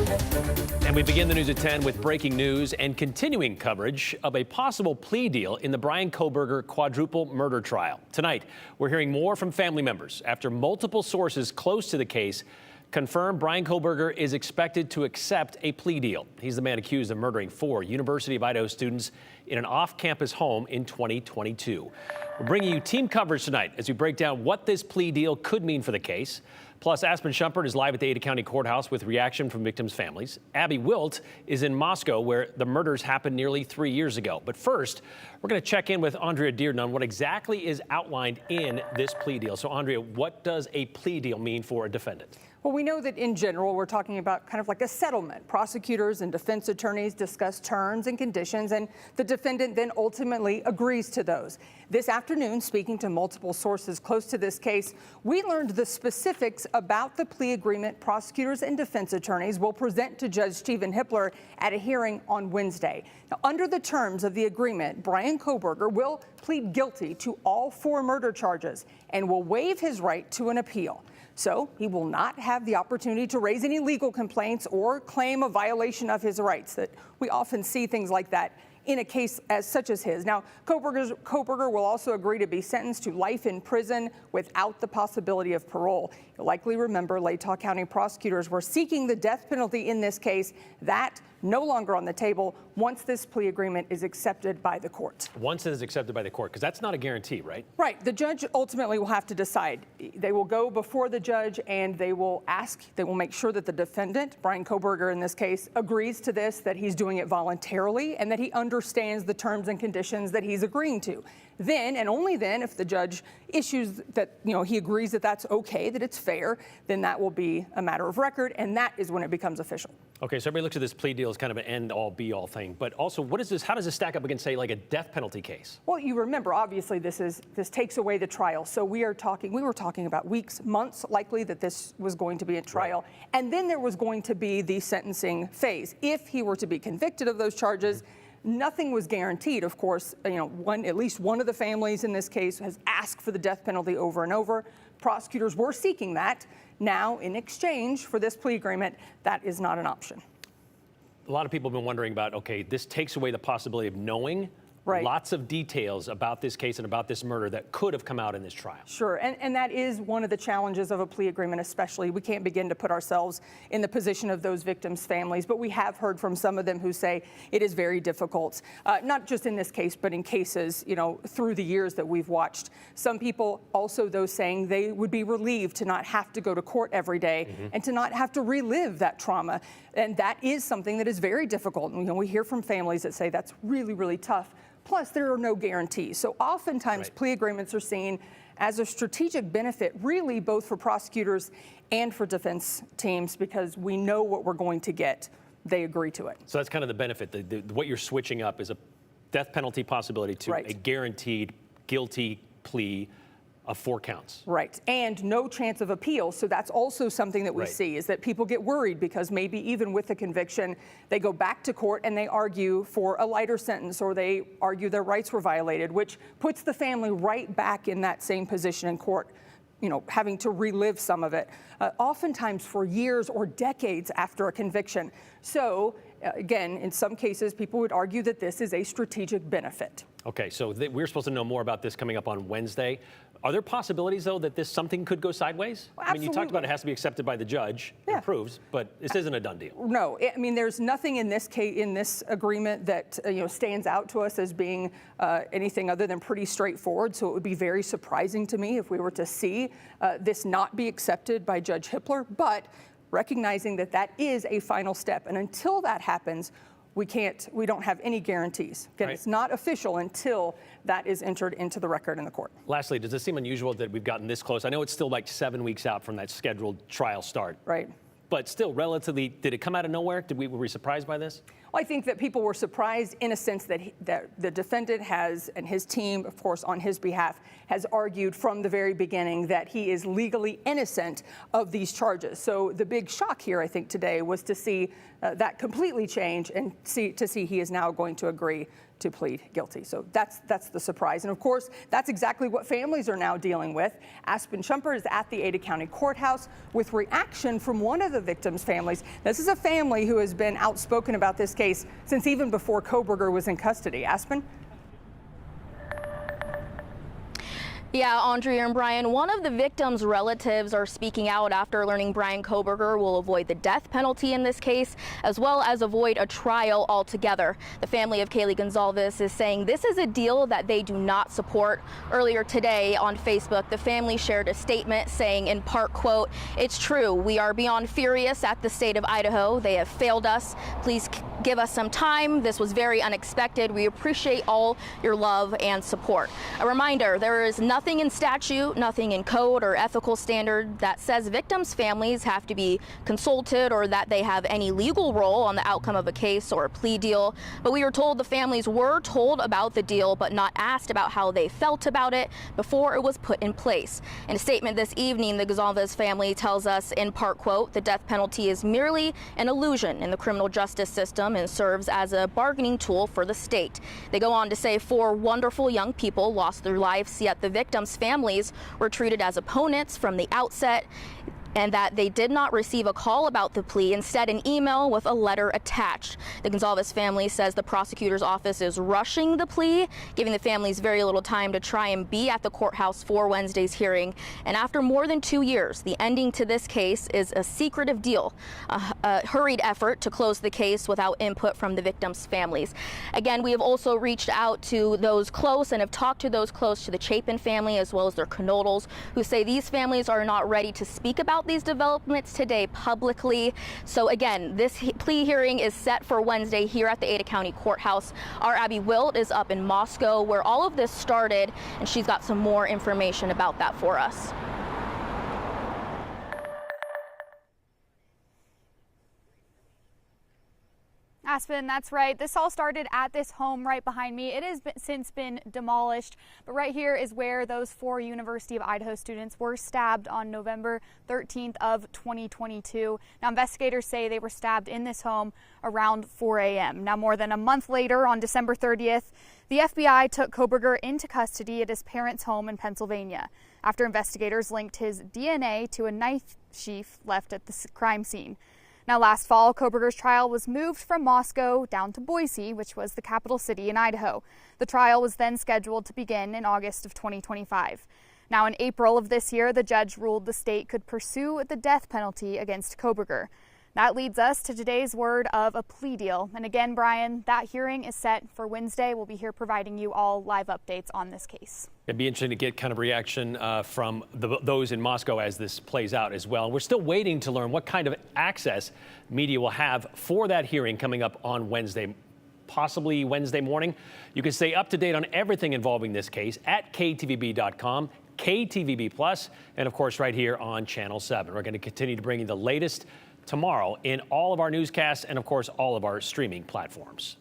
And we begin the news at 10 with breaking news and continuing coverage of a possible plea deal in the Brian Kohberger quadruple murder trial. Tonight, we're hearing more from family members after multiple sources close to the case confirm Brian Kohberger is expected to accept a plea deal. He's the man accused of murdering 4 University of Idaho students in an off-campus home in 2022. We're bringing you team coverage tonight as we break down what this plea deal could mean for the case. Plus, Aspen Shumpert is live at the Ada County Courthouse with reaction from victims' families. Abby Wilt is in Moscow, where the murders happened nearly 3 years ago. But first, we're going to check in with Andrea Dearden on what exactly is outlined in this plea deal. So, Andrea, what does a plea deal mean for a defendant? Well, we know that in general, we're talking about kind of like a settlement. Prosecutors and defense attorneys discuss terms and conditions, and the defendant then ultimately agrees to those. This afternoon, speaking to multiple sources close to this case, we learned the specifics about the plea agreement prosecutors and defense attorneys will present to Judge Stephen Hippler at a hearing on Wednesday. Now, under the terms of the agreement, Brian Kohberger will plead guilty to all 4 murder charges and will waive his right to an appeal. So he will not have the opportunity to raise any legal complaints or claim a violation of his rights. That we often see things like that in a case such as his. Now, Kohberger will also agree to be sentenced to life in prison without the possibility of parole. You'll likely remember Latah County prosecutors were seeking the death penalty in this case. That no longer on the table once this plea agreement is accepted by the court. Once it is accepted by the court, because that's not a guarantee, right? Right. The judge ultimately will have to decide. They will go before the judge and they will make sure that the defendant, Brian Kohberger in this case, agrees to this, that he's doing it voluntarily, and that he understands the terms and conditions that he's agreeing to. Then, and only then, if the judge issues that, he agrees that that's okay, that it's fair, then that will be a matter of record, and that is when it becomes official. Okay, so everybody looks at this plea deal as kind of an end-all, be-all thing. But also, how does this stack up against, say, like a death penalty case? Well, you remember, obviously, this takes away the trial. So we were talking about weeks, months, likely, that this was going to be a trial. Right. And then there was going to be the sentencing phase. If he were to be convicted of those charges, nothing was guaranteed. Of course, at least one of the families in this case has asked for the death penalty over and over. Prosecutors were seeking that. Now, in exchange for this plea agreement, that is not an option. A lot of people have been wondering about, okay, this takes away the possibility of knowing lots of details about this case and about this murder that could have come out in this trial. Sure, and that is one of the challenges of a plea agreement, especially. We can't begin to put ourselves in the position of those victims' families, but we have heard from some of them who say it is very difficult, not just in this case, but in cases, through the years that we've watched. Some people also, though, saying they would be relieved to not have to go to court every day and to not have to relive that trauma. And that is something that is very difficult. And, we hear from families that say that's really, really tough. Plus, there are no guarantees. So oftentimes, plea agreements are seen as a strategic benefit, really, both for prosecutors and for defense teams, because we know what we're going to get. They agree to it. So that's kind of the benefit. What you're switching up is a death penalty possibility to a guaranteed guilty plea of 4 counts. Right, and no chance of appeal. So that's also something that we see, is that people get worried because maybe even with the conviction, they go back to court and they argue for a lighter sentence, or they argue their rights were violated, which puts the family right back in that same position in court, having to relive some of it, oftentimes for years or decades after a conviction. So again, in some cases, people would argue that this is a strategic benefit. Okay, so we're supposed to know more about this coming up on Wednesday. Are there possibilities, though, that something could go sideways? Well, I mean, you talked about it has to be accepted by the judge, and approves, but this isn't a done deal. No, I mean, there's nothing in this case, in this agreement that stands out to us as being anything other than pretty straightforward. So it would be very surprising to me if we were to see this not be accepted by Judge Hippler, but recognizing that that is a final step. And until that happens, we don't have any guarantees. Again, it's not official until that is entered into the record in the court. Lastly, does it seem unusual that we've gotten this close? I know it's still like 7 weeks out from that scheduled trial start. Right. But still, relatively, did it come out of nowhere? Were we surprised by this? Well, I think that people were surprised in a sense that the defendant has, and his team, of course, on his behalf, has argued from the very beginning that he is legally innocent of these charges. So the big shock here, I think, today was to see that completely change and to see he is now going to agree to plead guilty. So that's the surprise. And of course, that's exactly what families are now dealing with. Aspen Shumper is at the Ada County Courthouse with reaction from one of the victims' families. This is a family who has been outspoken about this case since even before Kohberger was in custody. Aspen? Yeah, Andrea and Brian, one of the victims' relatives are speaking out after learning Brian Kohberger will avoid the death penalty in this case, as well as avoid a trial altogether. The family of Kaylee Gonzalez is saying this is a deal that they do not support. Earlier today on Facebook, the family shared a statement saying in part, quote, "It's true, we are beyond furious at the state of Idaho. They have failed us. Please give us some time. This was very unexpected. We appreciate all your love and support." A reminder, there is nothing in statute, nothing in code or ethical standard that says victims' families have to be consulted or that they have any legal role on the outcome of a case or a plea deal. But we were told the families were told about the deal but not asked about how they felt about it before it was put in place. In a statement this evening, the Gonzalez family tells us in part, quote, "The death penalty is merely an illusion in the criminal justice system and serves as a bargaining tool for the state." They go on to say 4 wonderful young people lost their lives, yet the victims' families were treated as opponents from the outset, and that they did not receive a call about the plea, instead an email with a letter attached. The Gonzalez family says the prosecutor's office is rushing the plea, giving the families very little time to try and be at the courthouse for Wednesday's hearing. And after more than 2 years, the ending to this case is a secretive deal, a hurried effort to close the case without input from the victims' families. Again, we have also reached out to those close and have talked to those close to the Chapin family as well as their connotables, who say these families are not ready to speak about these developments today publicly. So again, this plea hearing is set for Wednesday here at the Ada County Courthouse. Our Abby Wilt is up in Moscow where all of this started, and she's got some more information about that for us. Aspen, that's right. This all started at this home right behind me. It has since been demolished, but right here is where those 4 University of Idaho students were stabbed on November 13th of 2022. Now, investigators say they were stabbed in this home around 4 a.m. Now, more than a month later, on December 30th, the FBI took Kohberger into custody at his parents' home in Pennsylvania after investigators linked his DNA to a knife sheath left at the crime scene. Now, last fall, Kohberger's trial was moved from Moscow down to Boise, which was the capital city in Idaho. The trial was then scheduled to begin in August of 2025. Now, in April of this year, the judge ruled the state could pursue the death penalty against Kohberger. That leads us to today's word of a plea deal. And again, Brian, that hearing is set for Wednesday. We'll be here providing you all live updates on this case. It'd be interesting to get kind of reaction from those in Moscow as this plays out as well. We're still waiting to learn what kind of access media will have for that hearing coming up on Wednesday, possibly Wednesday morning. You can stay up to date on everything involving this case at KTVB.com, KTVB Plus, and of course right here on Channel 7. We're going to continue to bring you the latest tomorrow in all of our newscasts and of course all of our streaming platforms.